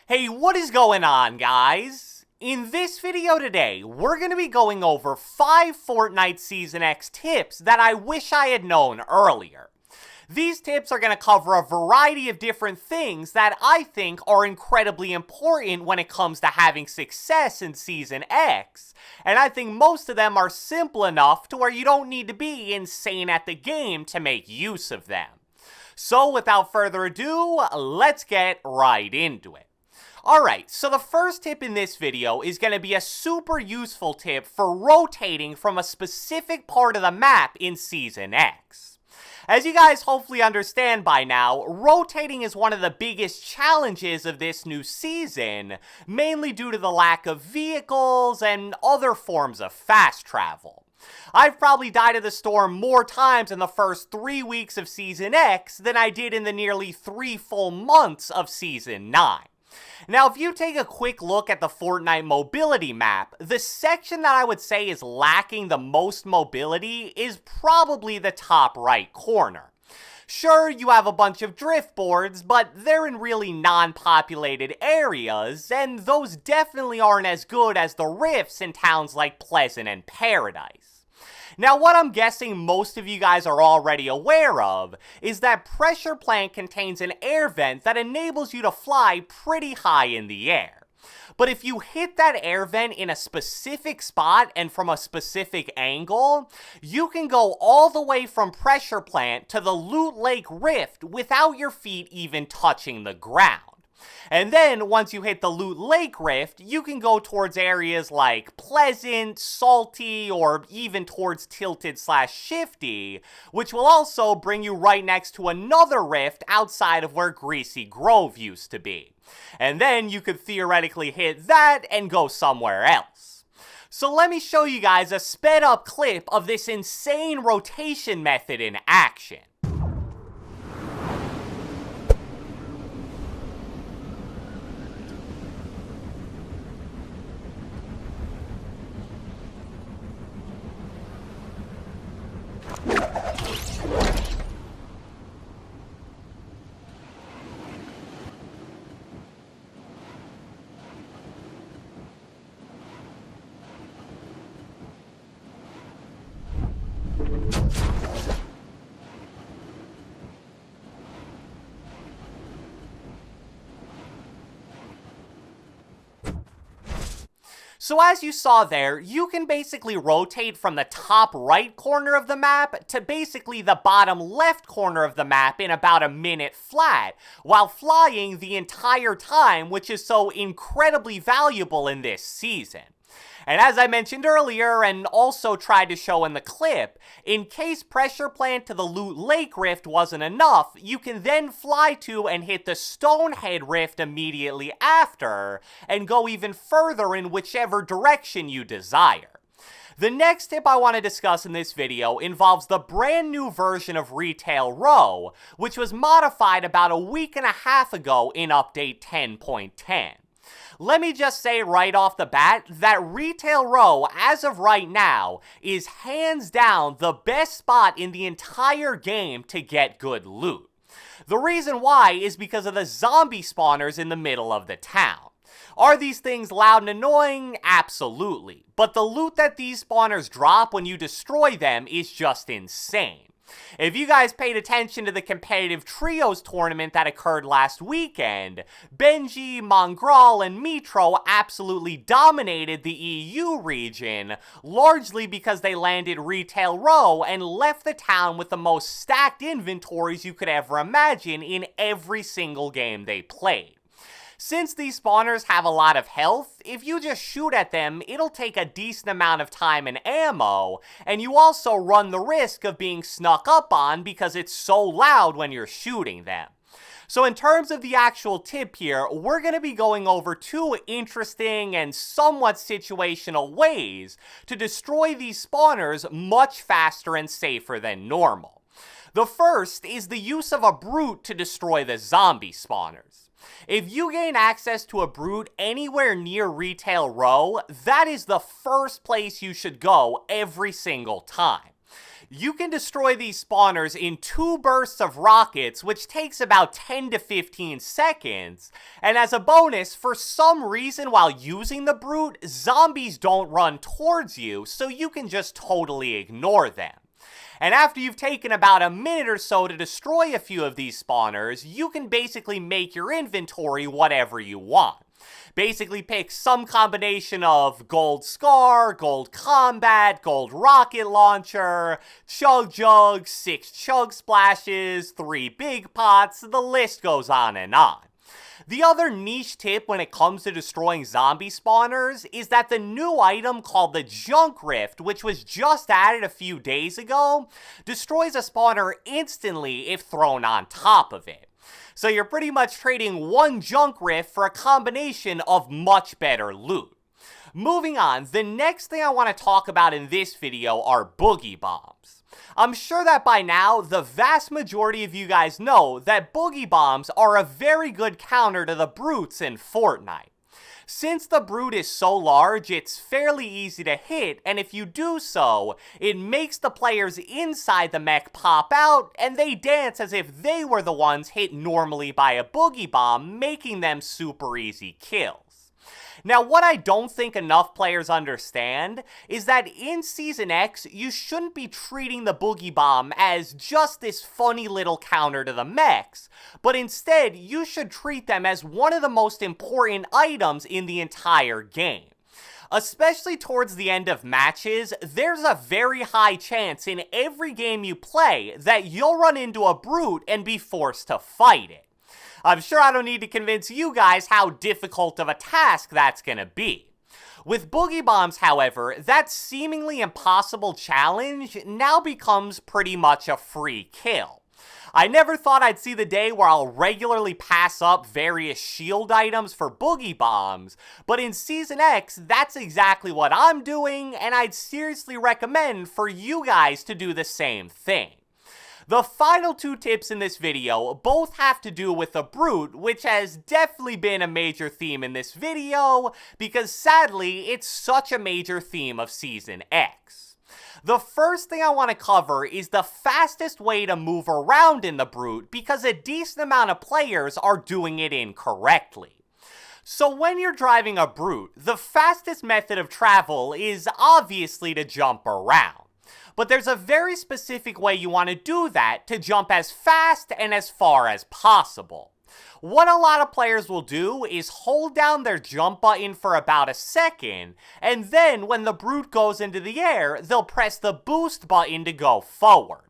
Hey, what is going on, guys? In this video today, we're going to be going over 5 Fortnite Season X tips that I wish I had known earlier. These tips are going to cover a variety of different things that I think are incredibly important when it comes to having success in Season X, and I think most of them are simple enough to where you don't need to be insane at the game to make use of them. So without further ado, let's get right into it. Alright, so the first tip in this video is going to be a super useful tip for rotating from a specific part of the map in Season X. As you guys hopefully understand by now, rotating is one of the biggest challenges of this new season, mainly due to the lack of vehicles and other forms of fast travel. I've probably died of the storm more times in the first 3 weeks of Season X than I did in the nearly 3 full months of Season 9. Now, if you take a quick look at the Fortnite mobility map, the section that I would say is lacking the most mobility is probably the top right corner. Sure, you have a bunch of drift boards, but they're in really non-populated areas, and those definitely aren't as good as the rifts in towns like Pleasant and Paradise. Now, what I'm guessing most of you guys are already aware of is that Pressure Plant contains an air vent that enables you to fly pretty high in the air. But if you hit that air vent in a specific spot and from a specific angle, you can go all the way from Pressure Plant to the Loot Lake Rift without your feet even touching the ground. And then, once you hit the Loot Lake Rift, you can go towards areas like Pleasant, Salty, or even towards Tilted/Shifty, which will also bring you right next to another rift outside of where Greasy Grove used to be. And then you could theoretically hit that and go somewhere else. So let me show you guys a sped up clip of this insane rotation method in action. So as you saw there, you can basically rotate from the top right corner of the map to basically the bottom left corner of the map in about a minute flat, while flying the entire time, which is so incredibly valuable in this season. And as I mentioned earlier, and also tried to show in the clip, in case Pressure Plant to the Loot Lake Rift wasn't enough, you can then fly to and hit the Stonehead Rift immediately after, and go even further in whichever direction you desire. The next tip I want to discuss in this video involves the brand new version of Retail Row, which was modified about a week and a half ago in Update 10.10. Let me just say right off the bat that Retail Row, as of right now, is hands down the best spot in the entire game to get good loot. The reason why is because of the zombie spawners in the middle of the town. Are these things loud and annoying? Absolutely. But the loot that these spawners drop when you destroy them is just insane. If you guys paid attention to the competitive trios tournament that occurred last weekend, Benji, Mongrel, and Mitro absolutely dominated the EU region, largely because they landed Retail Row and left the town with the most stacked inventories you could ever imagine in every single game they played. Since these spawners have a lot of health, if you just shoot at them, it'll take a decent amount of time and ammo, and you also run the risk of being snuck up on because it's so loud when you're shooting them. So in terms of the actual tip here, we're going to be going over 2 interesting and somewhat situational ways to destroy these spawners much faster and safer than normal. The first is the use of a brute to destroy the zombie spawners. If you gain access to a brute anywhere near Retail Row, that is the first place you should go every single time. You can destroy these spawners in 2 bursts of rockets, which takes about 10 to 15 seconds, and as a bonus, for some reason while using the brute, zombies don't run towards you, so you can just totally ignore them. And after you've taken about a minute or so to destroy a few of these spawners, you can basically make your inventory whatever you want. Basically pick some combination of gold scar, gold combat, gold rocket launcher, chug jug, 6 chug splashes, 3 big pots, the list goes on and on. The other niche tip when it comes to destroying zombie spawners is that the new item called the Junk Rift, which was just added a few days ago, destroys a spawner instantly if thrown on top of it. So you're pretty much trading 1 Junk Rift for a combination of much better loot. Moving on, the next thing I want to talk about in this video are Boogie Bombs. I'm sure that by now, the vast majority of you guys know that Boogie Bombs are a very good counter to the brutes in Fortnite. Since the brute is so large, it's fairly easy to hit, and if you do so, it makes the players inside the mech pop out, and they dance as if they were the ones hit normally by a Boogie Bomb, making them super easy kills. Now, what I don't think enough players understand is that in Season X, you shouldn't be treating the Boogie Bomb as just this funny little counter to the mechs, but instead, you should treat them as one of the most important items in the entire game. Especially towards the end of matches, there's a very high chance in every game you play that you'll run into a brute and be forced to fight it. I'm sure I don't need to convince you guys how difficult of a task that's gonna be. With Boogie Bombs, however, that seemingly impossible challenge now becomes pretty much a free kill. I never thought I'd see the day where I'll regularly pass up various shield items for Boogie Bombs, but in Season X, that's exactly what I'm doing, and I'd seriously recommend for you guys to do the same thing. The final 2 tips in this video both have to do with the brute, which has definitely been a major theme in this video, because sadly, it's such a major theme of Season X. The first thing I want to cover is the fastest way to move around in the brute, because a decent amount of players are doing it incorrectly. So when you're driving a brute, the fastest method of travel is obviously to jump around. But there's a very specific way you want to do that to jump as fast and as far as possible. What a lot of players will do is hold down their jump button for about a second, and then when the brute goes into the air, they'll press the boost button to go forward.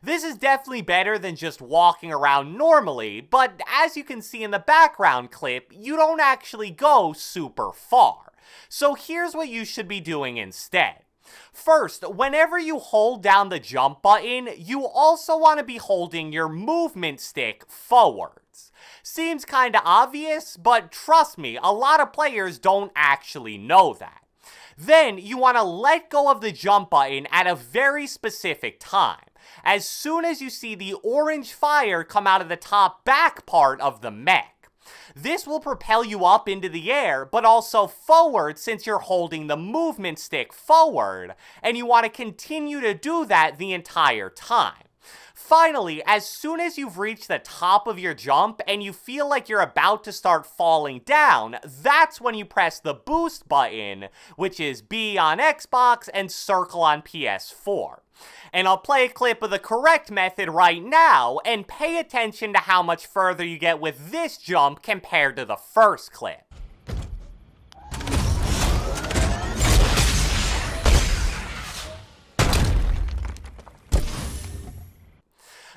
This is definitely better than just walking around normally, but as you can see in the background clip, you don't actually go super far. So here's what you should be doing instead. First, whenever you hold down the jump button, you also want to be holding your movement stick forwards. Seems kinda obvious, but trust me, a lot of players don't actually know that. Then, you want to let go of the jump button at a very specific time, as soon as you see the orange fire come out of the top back part of the mech. This will propel you up into the air, but also forward since you're holding the movement stick forward, and you want to continue to do that the entire time. Finally, as soon as you've reached the top of your jump and you feel like you're about to start falling down, that's when you press the boost button, which is B on Xbox and circle on PS4. And I'll play a clip of the correct method right now, and pay attention to how much further you get with this jump compared to the first clip.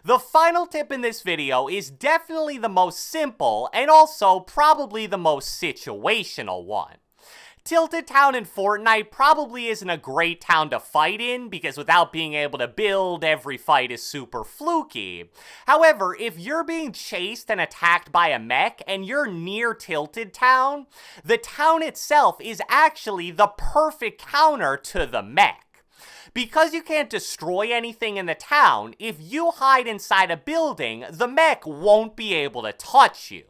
The final tip in this video is definitely the most simple, and also probably the most situational one. Tilted Town in Fortnite probably isn't a great town to fight in, because without being able to build, every fight is super fluky. However, if you're being chased and attacked by a mech and you're near Tilted Town, the town itself is actually the perfect counter to the mech. Because you can't destroy anything in the town, if you hide inside a building, the mech won't be able to touch you.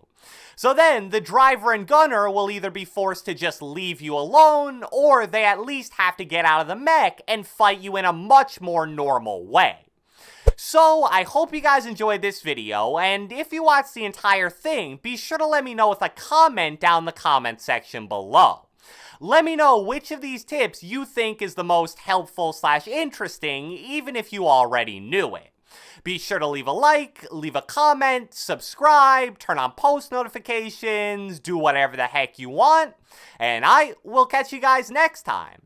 So then, the driver and gunner will either be forced to just leave you alone, or they at least have to get out of the mech and fight you in a much more normal way. So, I hope you guys enjoyed this video, and if you watched the entire thing, be sure to let me know with a comment down in the comment section below. Let me know which of these tips you think is the most helpful / interesting, even if you already knew it. Be sure to leave a like, leave a comment, subscribe, turn on post notifications, do whatever the heck you want, and I will catch you guys next time.